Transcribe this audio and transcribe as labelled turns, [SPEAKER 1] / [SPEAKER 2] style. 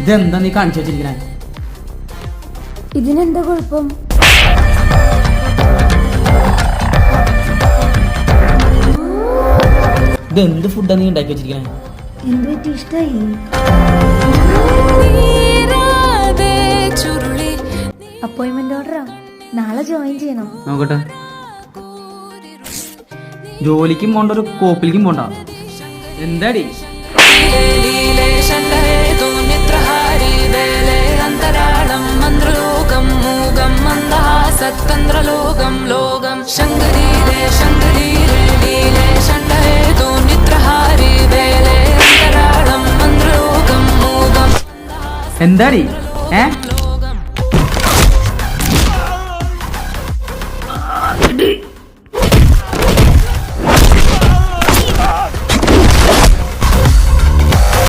[SPEAKER 1] ഇതെന്താ നീ കാണിച്ചു വെച്ചിരിക്കണേ?
[SPEAKER 2] ഇതിനെന്താ കുഴപ്പം?
[SPEAKER 1] ഇതെന്ത് ഫുഡാ നീ ഉണ്ടാക്കി വെച്ചിരിക്കണേ?
[SPEAKER 2] എന്ത് പറ്റി, ഇഷ്ടായി? അപ്പോയിന്റ്മെന്റ് ഓർഡറാ, നാളെ ജോയിൻ ചെയ്യണം.
[SPEAKER 1] നോക്കട്ടെ. ജോലിക്കും പോണ്ട, ഒരു കോപ്പിലേക്കും പോണ്ട. എന്താടി
[SPEAKER 3] സത്കന്ദ്രലോകം ലോകം ശങ്കരീരേ ശങ്കരീരേ ലീലേ ശണ്ഡഹേ തോ നിത്രഹാരി വേലേ അന്തരാളം മന്ത്രലോകം മൂകം.
[SPEAKER 1] എന്താടി